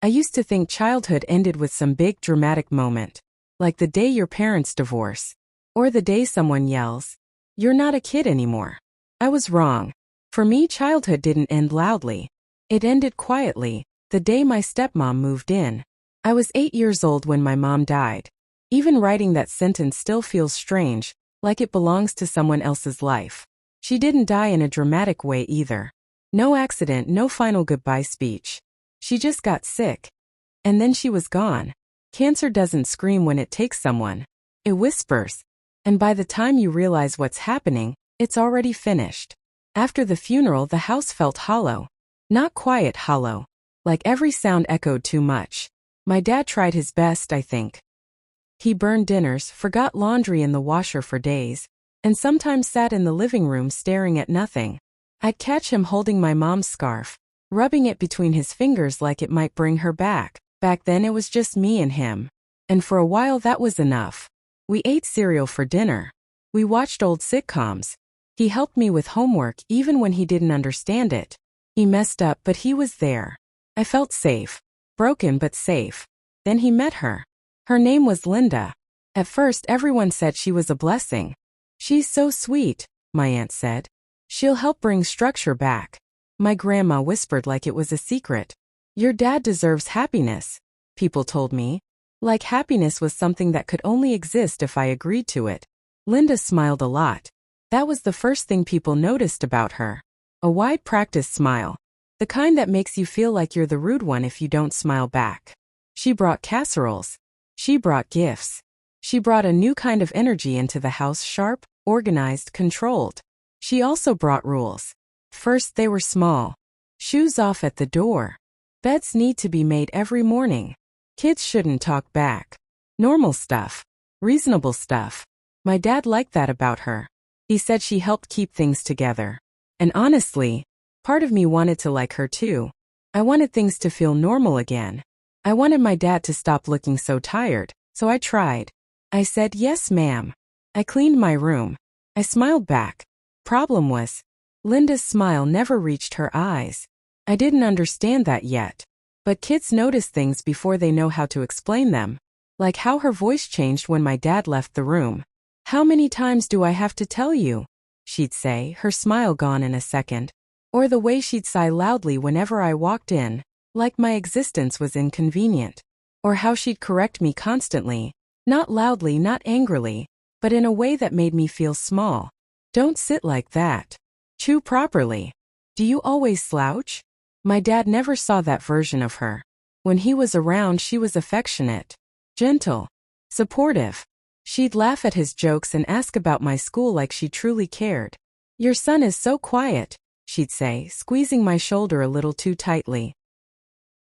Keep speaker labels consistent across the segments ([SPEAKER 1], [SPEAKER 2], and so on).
[SPEAKER 1] I used to think childhood ended with some big dramatic moment, like the day your parents divorce, or the day someone yells, "You're not a kid anymore." I was wrong. For me, childhood didn't end loudly. It ended quietly, the day my stepmom moved in. I was 8 years old when my mom died. Even writing that sentence still feels strange, like it belongs to someone else's life. She didn't die in a dramatic way either. No accident, no final goodbye speech. She just got sick. And then she was gone. Cancer doesn't scream when it takes someone. It whispers. And by the time you realize what's happening, it's already finished. After the funeral, the house felt hollow. Not quiet hollow. Like every sound echoed too much. My dad tried his best, I think. He burned dinners, forgot laundry in the washer for days, and sometimes sat in the living room staring at nothing. I'd catch him holding my mom's scarf, rubbing it between his fingers like it might bring her back. Back then it was just me and him. And for a while that was enough. We ate cereal for dinner. We watched old sitcoms. He helped me with homework even when he didn't understand it. He messed up, but he was there. I felt safe. Broken but safe. Then he met her. Her name was Linda. At first everyone said she was a blessing. "She's so sweet," my aunt said. "She'll help bring structure back." My grandma whispered like it was a secret. "Your dad deserves happiness," people told me. Like happiness was something that could only exist if I agreed to it. Linda smiled a lot. That was the first thing people noticed about her. A wide practiced smile. The kind that makes you feel like you're the rude one if you don't smile back. She brought casseroles. She brought gifts. She brought a new kind of energy into the house, sharp, organized, controlled. She also brought rules. First, they were small. Shoes off at the door. Beds need to be made every morning. Kids shouldn't talk back. Normal stuff. Reasonable stuff. My dad liked that about her. He said she helped keep things together. And honestly, part of me wanted to like her too. I wanted things to feel normal again. I wanted my dad to stop looking so tired, so I tried. I said, "Yes, ma'am." I cleaned my room. I smiled back. Problem was, Linda's smile never reached her eyes. I didn't understand that yet. But kids notice things before they know how to explain them. Like how her voice changed when my dad left the room. "How many times do I have to tell you?" she'd say, her smile gone in a second. Or the way she'd sigh loudly whenever I walked in, like my existence was inconvenient. Or how she'd correct me constantly, not loudly, not angrily, but in a way that made me feel small. "Don't sit like that. Chew properly. Do you always slouch?" My dad never saw that version of her. When he was around, she was affectionate, gentle, supportive. She'd laugh at his jokes and ask about my school like she truly cared. "Your son is so quiet," she'd say, squeezing my shoulder a little too tightly.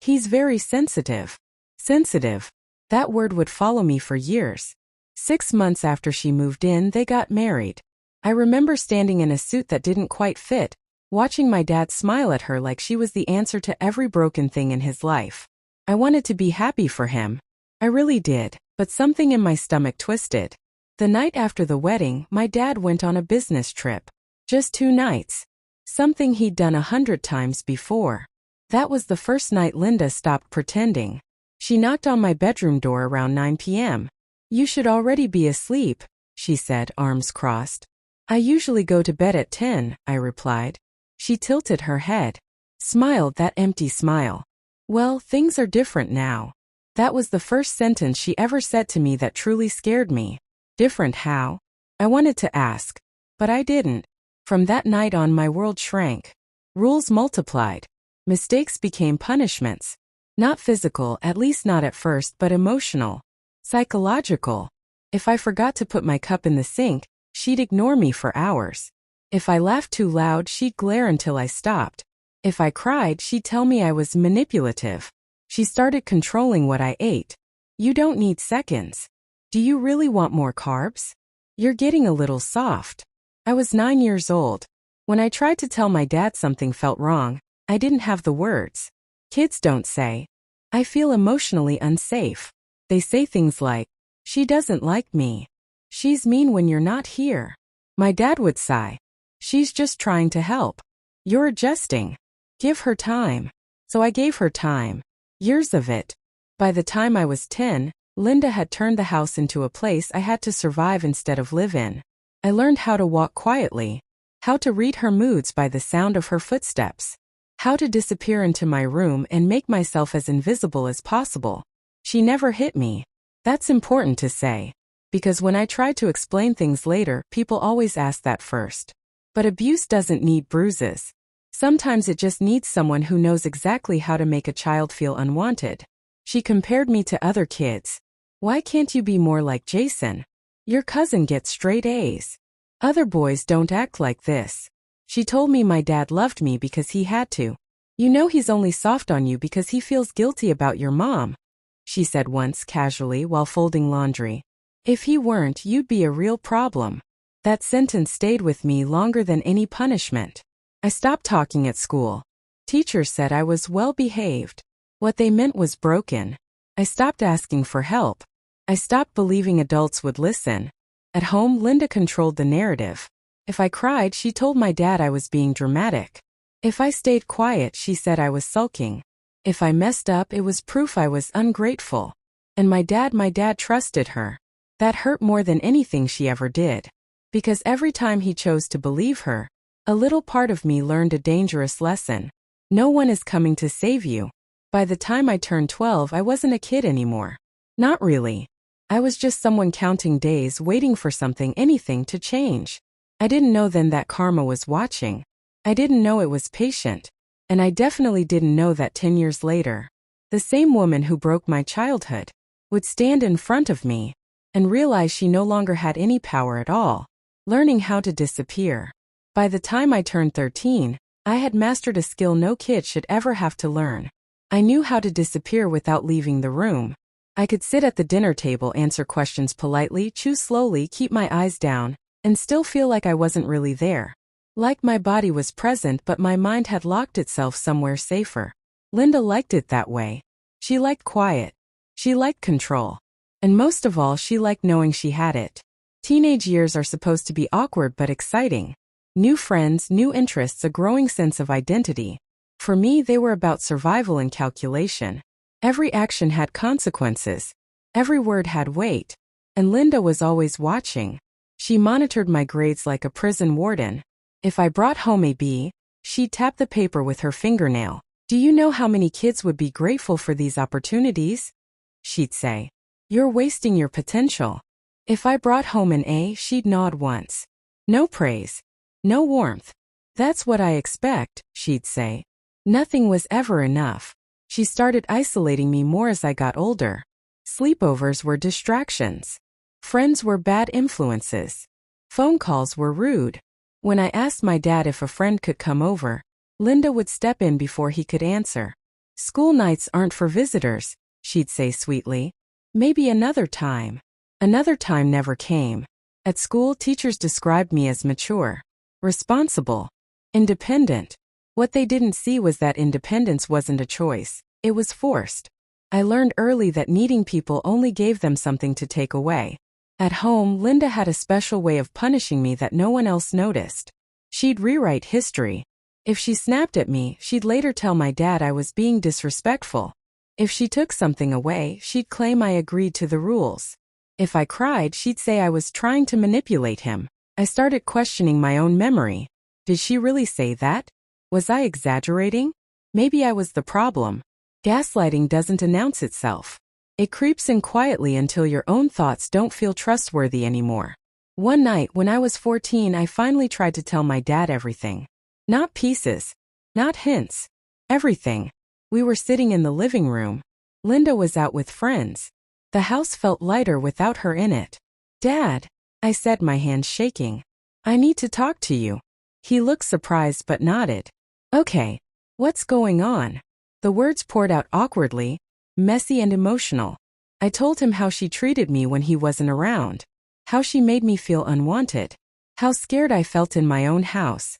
[SPEAKER 1] "He's very sensitive." Sensitive. That word would follow me for years. 6 months after she moved in, they got married. I remember standing in a suit that didn't quite fit, watching my dad smile at her like she was the answer to every broken thing in his life. I wanted to be happy for him. I really did, but something in my stomach twisted. The night after the wedding, my dad went on a business trip. Just 2 nights. Something he'd done 100 times before. That was the first night Linda stopped pretending. She knocked on my bedroom door around 9 p.m. "You should already be asleep," she said, arms crossed. "I usually go to bed at 10, I replied. She tilted her head. Smiled, that empty smile. "Well, things are different now." That was the first sentence she ever said to me that truly scared me. Different how? I wanted to ask, but I didn't. From that night on, my world shrank. Rules multiplied. Mistakes became punishments. Not physical, at least not at first, but emotional. Psychological. If I forgot to put my cup in the sink, she'd ignore me for hours. If I laughed too loud, she'd glare until I stopped. If I cried, she'd tell me I was manipulative. She started controlling what I ate. "You don't need seconds. Do you really want more carbs? You're getting a little soft." I was 9 years old. When I tried to tell my dad something felt wrong, I didn't have the words. Kids don't say, "I feel emotionally unsafe." They say things like, "She doesn't like me. She's mean when you're not here." My dad would sigh, "She's just trying to help. You're adjusting. Give her time." So I gave her time. Years of it. By the time I was 10, Linda had turned the house into a place I had to survive instead of live in. I learned how to walk quietly, how to read her moods by the sound of her footsteps, how to disappear into my room and make myself as invisible as possible. She never hit me. That's important to say, because when I try to explain things later, people always ask that first. But abuse doesn't need bruises. Sometimes it just needs someone who knows exactly how to make a child feel unwanted. She compared me to other kids. Why can't you be more like Jason? Your cousin gets straight A's. Other boys don't act like this. She told me my dad loved me because he had to. You know he's only soft on you because he feels guilty about your mom, she said once casually while folding laundry. If he weren't, you'd be a real problem. That sentence stayed with me longer than any punishment. I stopped talking at school. Teachers said I was well behaved. What they meant was broken. I stopped asking for help. I stopped believing adults would listen. At home, Linda controlled the narrative. If I cried, she told my dad I was being dramatic. If I stayed quiet, she said I was sulking. If I messed up, it was proof I was ungrateful. And my dad trusted her. That hurt more than anything she ever did. Because every time he chose to believe her, a little part of me learned a dangerous lesson. No one is coming to save you. By the time I turned 12, I wasn't a kid anymore. Not really. I was just someone counting days waiting for anything to change. I didn't know then that karma was watching. I didn't know it was patient. And I definitely didn't know that 10 years later, the same woman who broke my childhood would stand in front of me and realize she no longer had any power at all, learning how to disappear. By the time I turned 13, I had mastered a skill no kid should ever have to learn. I knew how to disappear without leaving the room. I could sit at the dinner table, answer questions politely, chew slowly, keep my eyes down, and still feel like I wasn't really there. Like my body was present but my mind had locked itself somewhere safer. Linda liked it that way. She liked quiet. She liked control. And most of all, she liked knowing she had it. Teenage years are supposed to be awkward but exciting. New friends, new interests, a growing sense of identity. For me, they were about survival and calculation. Every action had consequences. Every word had weight. And Linda was always watching. She monitored my grades like a prison warden. If I brought home a B, she'd tap the paper with her fingernail. Do you know how many kids would be grateful for these opportunities? She'd say. You're wasting your potential. If I brought home an A, she'd nod once. No praise. No warmth. That's what I expect, she'd say. Nothing was ever enough. She started isolating me more as I got older. Sleepovers were distractions. Friends were bad influences. Phone calls were rude. When I asked my dad if a friend could come over, Linda would step in before he could answer. School nights aren't for visitors, she'd say sweetly. Maybe another time. Another time never came. At school, teachers described me as mature, responsible, independent. What they didn't see was that independence wasn't a choice, it was forced. I learned early that needing people only gave them something to take away. At home, Linda had a special way of punishing me that no one else noticed. She'd rewrite history. If she snapped at me, she'd later tell my dad I was being disrespectful. If she took something away, she'd claim I agreed to the rules. If I cried, she'd say I was trying to manipulate him. I started questioning my own memory. Did she really say that? Was I exaggerating? Maybe I was the problem. Gaslighting doesn't announce itself. It creeps in quietly until your own thoughts don't feel trustworthy anymore. One night when I was 14, I finally tried to tell my dad everything. Not pieces. Not hints. Everything. We were sitting in the living room. Linda was out with friends. The house felt lighter without her in it. Dad, I said, my hands shaking. I need to talk to you. He looked surprised but nodded. Okay. What's going on? The words poured out awkwardly, messy and emotional. I told him how she treated me when he wasn't around. How she made me feel unwanted. How scared I felt in my own house.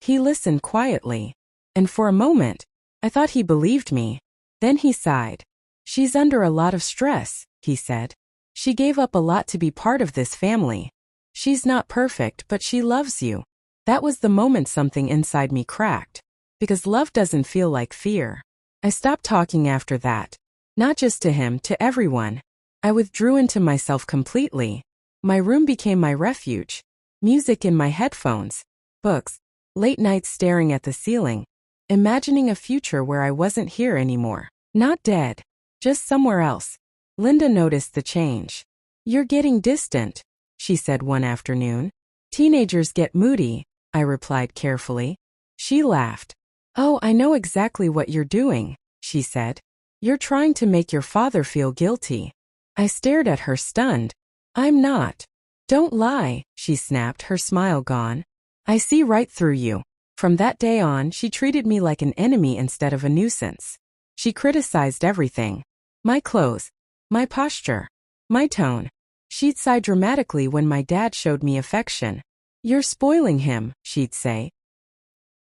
[SPEAKER 1] He listened quietly. And for a moment, I thought he believed me. Then he sighed. She's under a lot of stress, he said. She gave up a lot to be part of this family. She's not perfect, but she loves you. That was the moment something inside me cracked. Because love doesn't feel like fear. I stopped talking after that. Not just to him, to everyone. I withdrew into myself completely. My room became my refuge. Music in my headphones. Books. Late nights staring at the ceiling. Imagining a future where I wasn't here anymore. Not dead. Just somewhere else. Linda noticed the change. "You're getting distant," she said one afternoon. "Teenagers get moody," I replied carefully. She laughed. "Oh, I know exactly what you're doing," she said. "You're trying to make your father feel guilty." I stared at her stunned. "I'm not." "Don't lie," she snapped, her smile gone. "I see right through you." From that day on, she treated me like an enemy instead of a nuisance. She criticized everything. My clothes, my posture, my tone. She'd sigh dramatically when my dad showed me affection. "You're spoiling him," she'd say.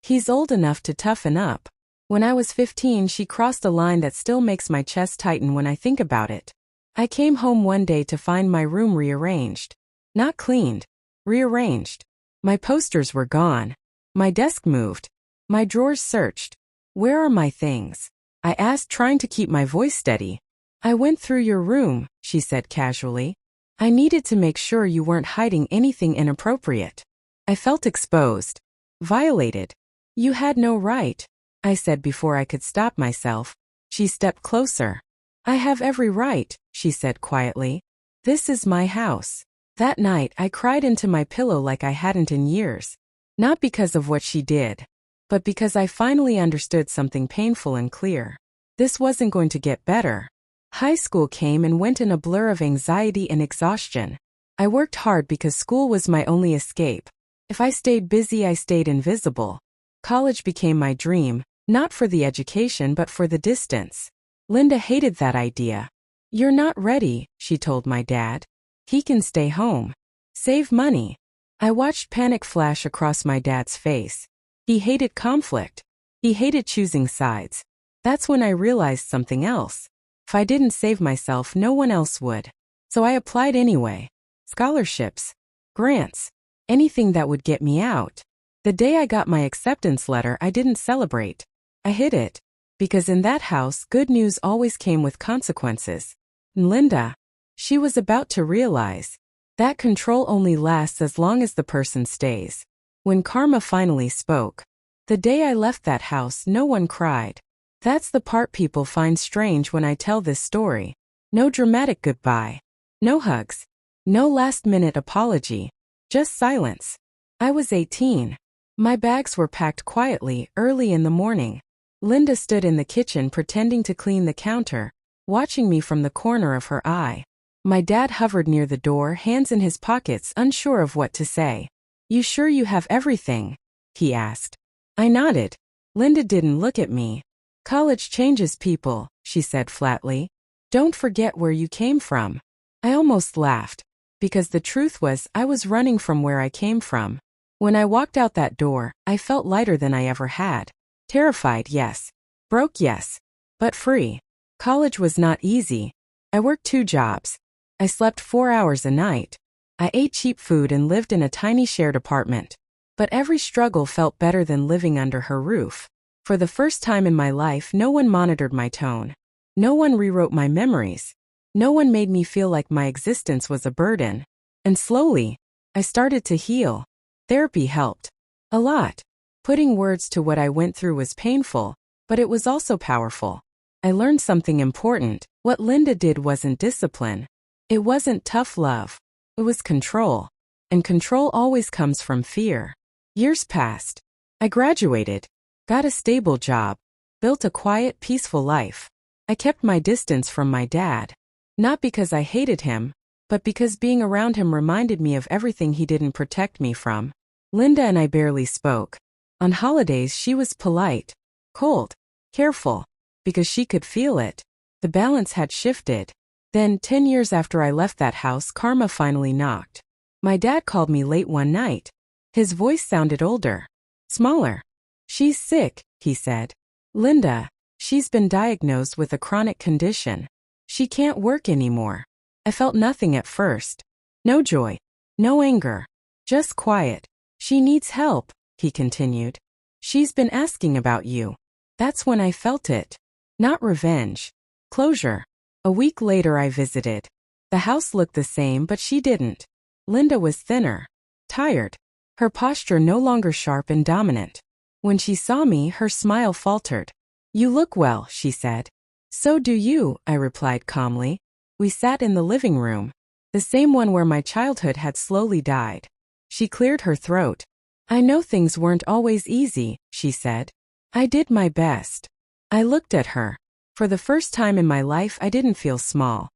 [SPEAKER 1] "He's old enough to toughen up." When I was 15, she crossed a line that still makes my chest tighten when I think about it. I came home one day to find my room rearranged. Not cleaned. Rearranged. My posters were gone. My desk moved. My drawers searched. "Where are my things?" I asked, trying to keep my voice steady. "I went through your room," she said casually. "I needed to make sure you weren't hiding anything inappropriate." I felt exposed. Violated. "You had no right," I said before I could stop myself. She stepped closer. "I have every right," she said quietly. "This is my house." That night, I cried into my pillow like I hadn't in years. Not because of what she did, but because I finally understood something painful and clear. This wasn't going to get better. High school came and went in a blur of anxiety and exhaustion. I worked hard because school was my only escape. If I stayed busy, I stayed invisible. College became my dream, not for the education but for the distance. Linda hated that idea. "You're not ready," she told my dad. "He can stay home. Save money." I watched panic flash across my dad's face. He hated conflict. He hated choosing sides. That's when I realized something else. If I didn't save myself, no one else would. So I applied anyway. Scholarships. Grants. Anything that would get me out. The day I got my acceptance letter, I didn't celebrate. I hid it. Because in that house, good news always came with consequences. And Linda, she was about to realize that control only lasts as long as the person stays. When karma finally spoke. The day I left that house, no one cried. That's the part people find strange when I tell this story. No dramatic goodbye. No hugs. No last-minute apology. Just silence. I was 18. My bags were packed quietly, early in the morning. Linda stood in the kitchen pretending to clean the counter, watching me from the corner of her eye. My dad hovered near the door, hands in his pockets, unsure of what to say. "You sure you have everything?" he asked. I nodded. Linda didn't look at me. "College changes people," she said flatly. "Don't forget where you came from." I almost laughed. Because the truth was, I was running from where I came from. When I walked out that door, I felt lighter than I ever had. Terrified, yes. Broke, yes. But free. College was not easy. I worked 2 jobs. I slept 4 hours a night. I ate cheap food and lived in a tiny shared apartment. But every struggle felt better than living under her roof. For the first time in my life, no one monitored my tone. No one rewrote my memories. No one made me feel like my existence was a burden. And slowly, I started to heal. Therapy helped. A lot. Putting words to what I went through was painful, but it was also powerful. I learned something important. What Linda did wasn't discipline. It wasn't tough love. It was control. And control always comes from fear. Years passed. I graduated. Got a stable job. Built a quiet, peaceful life. I kept my distance from my dad. Not because I hated him, but because being around him reminded me of everything he didn't protect me from. Linda and I barely spoke. On holidays, she was polite, cold, careful, because she could feel it. The balance had shifted. Then, 10 years after I left that house, karma finally knocked. My dad called me late one night. His voice sounded older, smaller. "She's sick," he said. "Linda, she's been diagnosed with a chronic condition. She can't work anymore." I felt nothing at first. No joy. No anger. Just quiet. "She needs help," he continued. "She's been asking about you." That's when I felt it. Not revenge. Closure. A week later I visited. The house looked the same, but she didn't. Linda was thinner. Tired. Her posture no longer sharp and dominant. When she saw me, her smile faltered. "You look well," she said. "So do you," I replied calmly. We sat in the living room, the same one where my childhood had slowly died. She cleared her throat. "I know things weren't always easy," she said. "I did my best." I looked at her. For the first time in my life, I didn't feel small.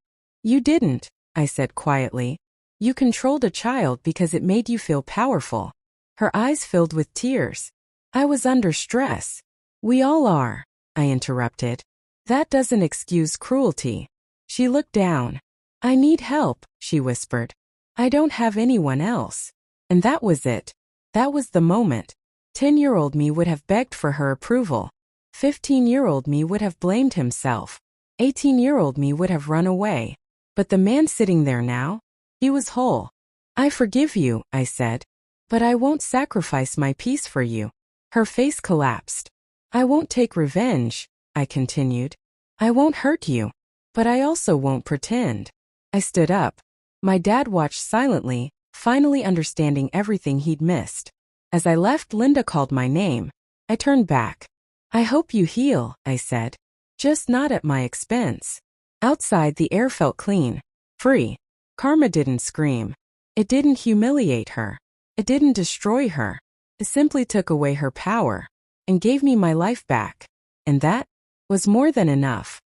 [SPEAKER 1] "You didn't," I said quietly. "You controlled a child because it made you feel powerful." Her eyes filled with tears. "I was under stress." "We all are," I interrupted. "That doesn't excuse cruelty." She looked down. "I need help," she whispered. "I don't have anyone else." And that was it. That was the moment. 10-year-old me would have begged for her approval. 15-year-old me would have blamed himself. 18-year-old me would have run away. But the man sitting there now, he was whole. "I forgive you," I said. "But I won't sacrifice my peace for you." Her face collapsed. "I won't take revenge," I continued. "I won't hurt you. But I also won't pretend." I stood up. My dad watched silently, finally understanding everything he'd missed. As I left, Linda called my name. I turned back. "I hope you heal," I said. "Just not at my expense." Outside, the air felt clean, free. Karma didn't scream. It didn't humiliate her. It didn't destroy her. It simply took away her power and gave me my life back. And that was more than enough.